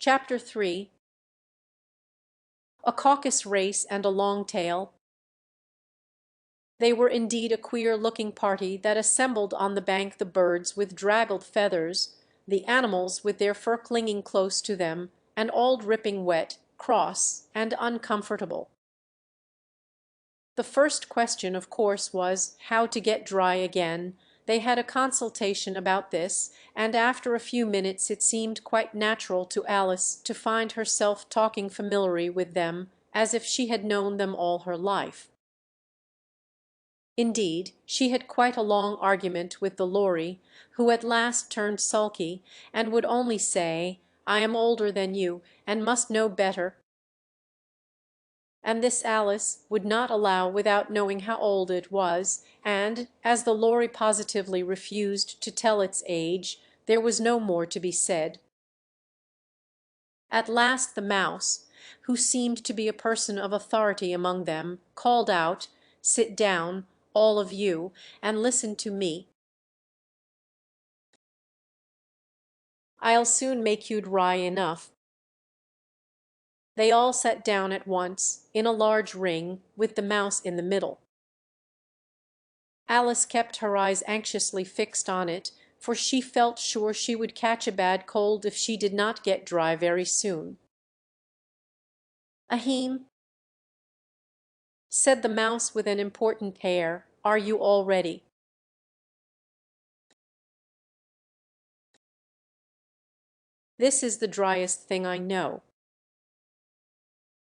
Chapter 3 A Caucus-Race and a Long Tail. They were indeed a queer-looking party that assembled on the bank, the birds with draggled feathers, the animals with their fur clinging close to them, and all dripping wet, cross, and uncomfortable. The first question, of course, was how to get dry again. They had a consultation about this, and after a few minutes it seemed quite natural to Alice to find herself talking familiarly with them, as if she had known them all her life. Indeed, she had quite a long argument with the Lorry, who at last turned sulky, and would only say, "I am older than you, and must know better." And this Alice would not allow without knowing how old it was, and, as the Lorry positively refused to tell its age, there was no more to be said. At last the Mouse, who seemed to be a person of authority among them, called out, "Sit down, all of you, and listen to me. I'll soon make you dry enough." They all sat down at once, in a large ring, with the Mouse in the middle. Alice kept her eyes anxiously fixed on it, for she felt sure she would catch a bad cold if she did not get dry very soon. "Ahem," said the Mouse with an important air, "are you all ready?" "This is the driest thing I know."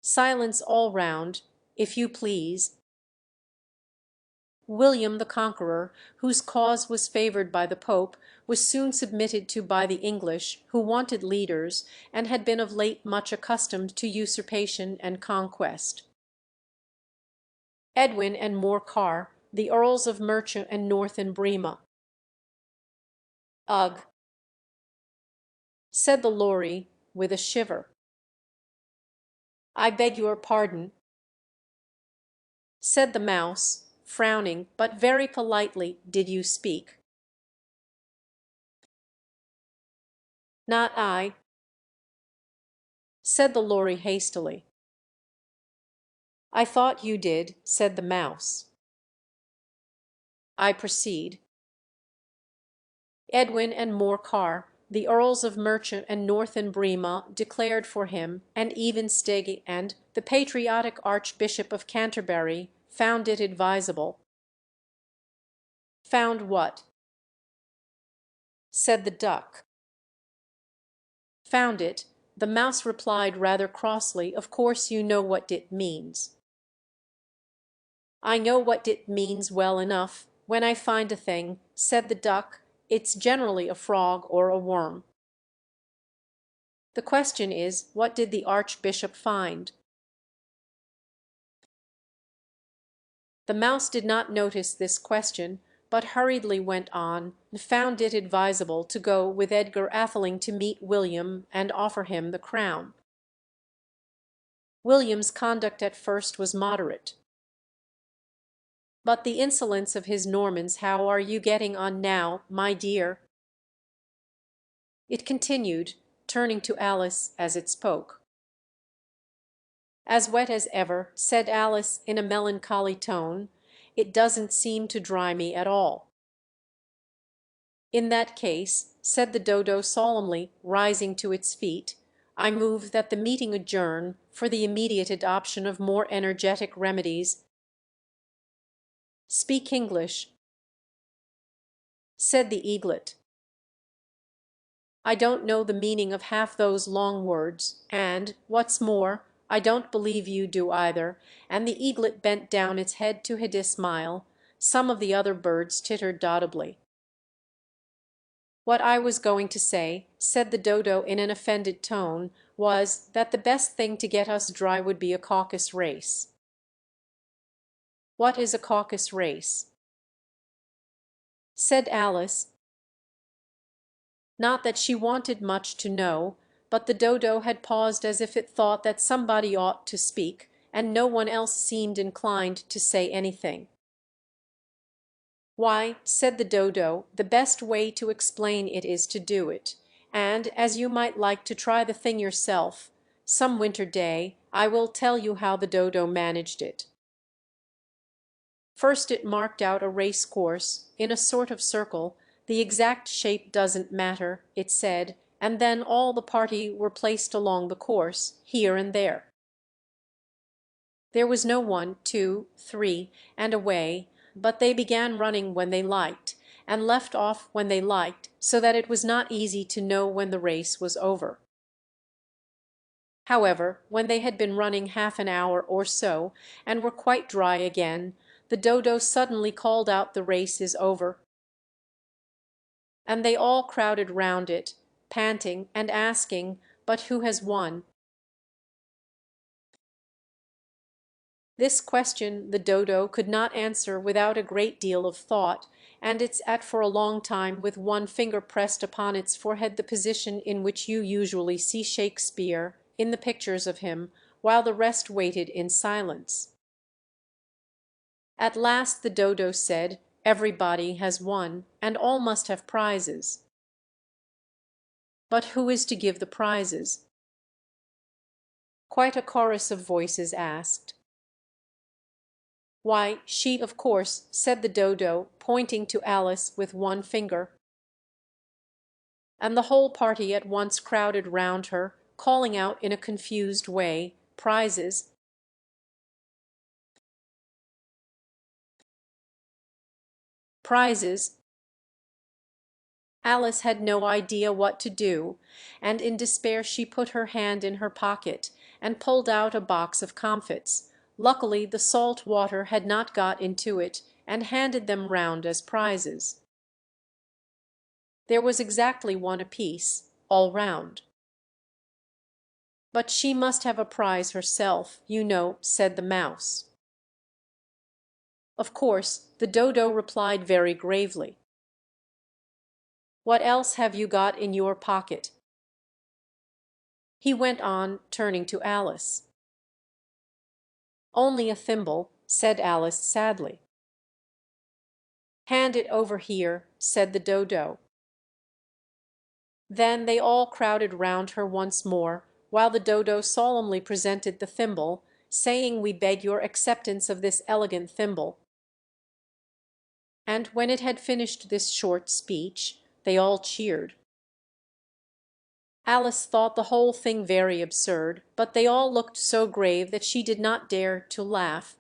Silence all round, if you please. William the Conqueror, whose cause was favoured by the Pope, was soon submitted to by the English, who wanted leaders, and had been of late much accustomed to usurpation and conquest. Edwin and Morcar, the Earls of Mercia and North and Brema. "Ugh," said the Lorry, with a shiver. "I beg your pardon," said the Mouse, frowning, but very politely. "Did you speak?" "Not I," said the Lorry hastily. "I thought you did," said the Mouse. "I proceed. Edwin and Morcar, the Earls of Mercia and North and Brema, declared for him, and even Steggy and the patriotic Archbishop of Canterbury found it advisable." "Found what?" said the Duck. "Found it," the Mouse replied rather crossly. "Of course you know what it means." "I know what it means well enough. When I find a thing," said the Duck, "it's generally a frog or a worm. The question is, what did the Archbishop find?" The Mouse did not notice this question, but hurriedly went on, and found it advisable to go with Edgar Atheling to meet William and offer him the crown. William's conduct at first was moderate, but the insolence of his Normans— "How are you getting on now, my dear?" it continued, turning to Alice as it spoke. "As wet as ever," said Alice in a melancholy tone. "It doesn't seem to dry me at all." "In that case," said the Dodo solemnly, rising to its feet, "I move that the meeting adjourn for the immediate adoption of more energetic remedies." "Speak English," said the Eaglet. "I don't know the meaning of half those long words, and, what's more, I don't believe you do either," and the Eaglet bent down its head to hide a smile. Some of the other birds tittered audibly. "What I was going to say," said the Dodo in an offended tone, "was, that the best thing to get us dry would be a caucus race." "What is a caucus race?" said Alice. Not that she wanted much to know, but the Dodo had paused as if it thought that somebody ought to speak, and no one else seemed inclined to say anything. "Why," said the Dodo, "the best way to explain it is to do it, and as you might like to try the thing yourself, some winter day, I will tell you how the dodo managed it. First it marked out a race course, in a sort of circle. The exact shape doesn't matter, it said, and then all the party were placed along the course, here and there. There was no 1, 2, 3, and away, but they began running when they liked, and left off when they liked, so that it was not easy to know when the race was over. However, when they had been running half an hour or so, and were quite dry again, the dodo suddenly called out, "The race is over." And they all crowded round it, panting and asking, "But who has won?" This question the dodo could not answer without a great deal of thought, and it sat for a long time with one finger pressed upon its forehead, the position in which you usually see Shakespeare in the pictures of him, while the rest waited in silence. At last the dodo said, "Everybody has won, and all must have prizes." "But who is to give the prizes?" quite a chorus of voices asked. "Why, she, of course," said the dodo, pointing to Alice with one finger. And the whole party at once crowded round her, calling out in a confused way, "Prizes! Prizes!" Alice had no idea what to do, and in despair she put her hand in her pocket and pulled out a box of comfits. Luckily the salt water had not got into it, and handed them round as prizes. There was exactly one apiece, all round. "But she must have a prize herself, you know," said the mouse. Of course, the dodo replied very gravely. "What else have you got in your pocket?" He went on, turning to Alice. "Only a thimble," said Alice sadly. "Hand it over here," said the dodo. Then they all crowded round her once more, while the dodo solemnly presented the thimble, saying, "We beg your acceptance of this elegant thimble." And when it had finished this short speech, they all cheered. Alice thought the whole thing very absurd, but they all looked so grave that she did not dare to laugh.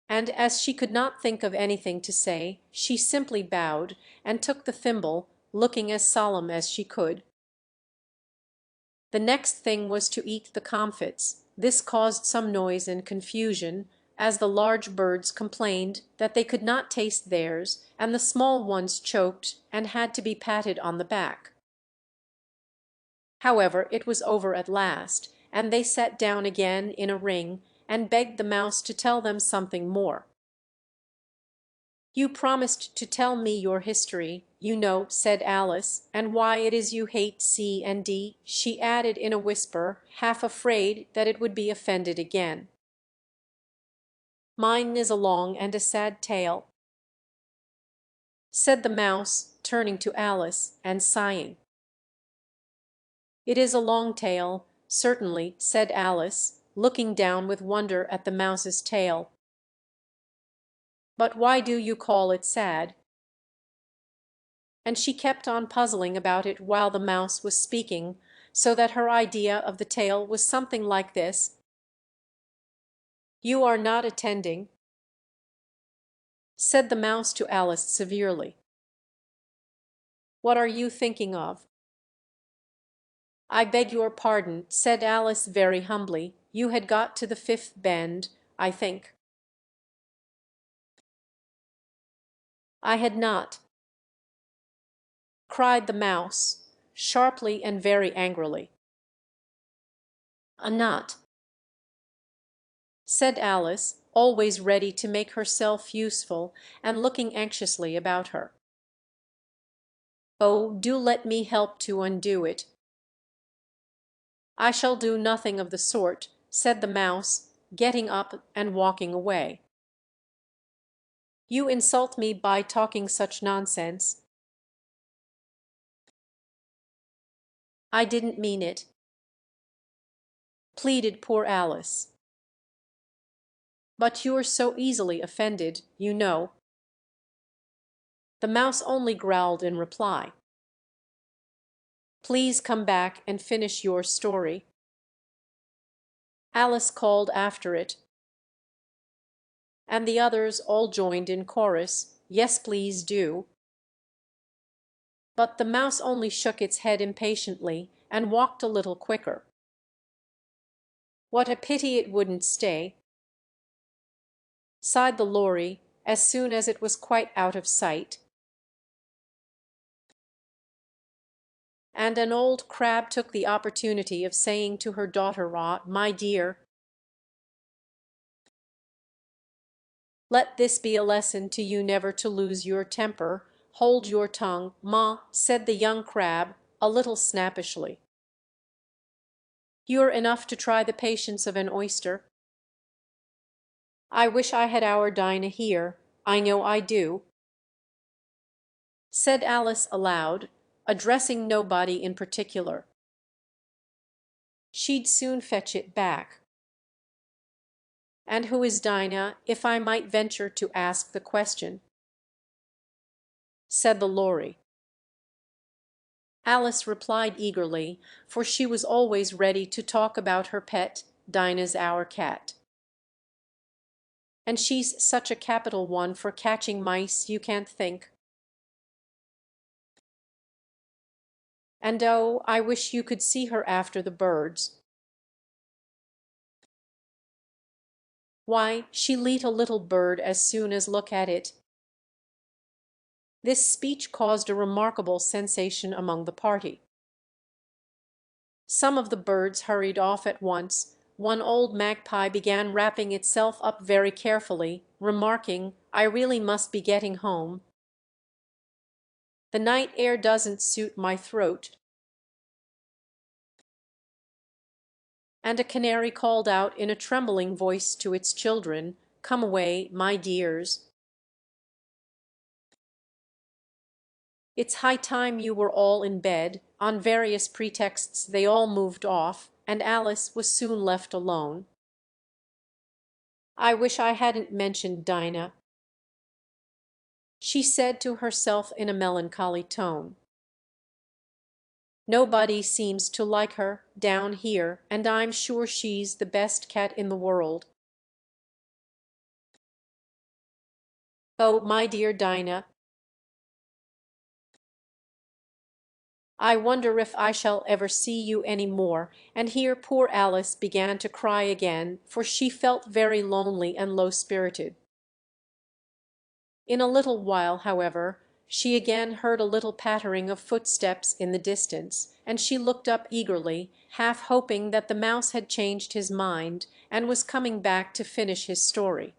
And as she could not think of anything to say, she simply bowed, and took the thimble, looking as solemn as she could. The next thing was to eat the comfits. This caused some noise and confusion, as the large birds complained that they could not taste theirs, and the small ones choked and had to be patted on the back. However, it was over at last, and they sat down again in a ring, and begged the mouse to tell them something more. "You promised to tell me your history, you know," said Alice, "and why it is you hate C and D," she added in a whisper, half afraid that it would be offended again. "Mine is a long and a sad tale," said the mouse, turning to Alice, and sighing. "It is a long tale, certainly," said Alice, looking down with wonder at the mouse's tail. "But why do you call it sad?" And she kept on puzzling about it while the mouse was speaking, so that her idea of the tale was something like this: "You are not attending," said the mouse to Alice severely. "What are you thinking of?" "I beg your pardon," said Alice very humbly. "You had got to the fifth bend, I think." "I had not," cried the mouse, sharply and very angrily. "A knot," said Alice, always ready to make herself useful, and looking anxiously about her. "Oh, do let me help to undo it." "I shall do nothing of the sort," said the mouse, getting up and walking away. "You insult me by talking such nonsense." I didn't mean it," pleaded poor Alice. "But you're so easily offended, you know." The mouse only growled in reply. "Please come back and finish your story." Alice called after it, and the others all joined in chorus, "Yes, please do." But the mouse only shook its head impatiently and walked a little quicker. "What a pity it wouldn't stay," sighed the lorry as soon as it was quite out of sight. And an old crab took the opportunity of saying to her daughter-in-law, "My dear, let this be a lesson to you never to lose your temper. Hold your tongue, ma," said the young crab, a little snappishly. "You're enough to try the patience of an oyster." "I wish I had our Dinah here, I know I do," said Alice aloud, addressing nobody in particular. "She'd soon fetch it back." "And who is Dinah, if I might venture to ask the question?" said the lorry. Alice replied eagerly, for she was always ready to talk about her pet, Dinah's our cat. "And she's such a capital one for catching mice, you can't think. And oh, I wish you could see her after the birds. Why, she'll eat a little bird as soon as look at it." This speech caused a remarkable sensation among the party. Some of the birds hurried off at once. One old magpie began wrapping itself up very carefully, remarking, "I really must be getting home. The night air doesn't suit my throat." And a canary called out in a trembling voice to its children, "Come away, my dears. It's high time you were all in bed." On various pretexts they all moved off, and Alice was soon left alone. "I wish I hadn't mentioned Dinah," she said to herself in a melancholy tone. "Nobody seems to like her down here, and I'm sure she's the best cat in the world. Oh, my dear Dinah, I wonder if I shall ever see you any more." And here poor Alice began to cry again, for she felt very lonely and low-spirited. In a little while, however, she again heard a little pattering of footsteps in the distance, and she looked up eagerly, half hoping that the mouse had changed his mind and was coming back to finish his story.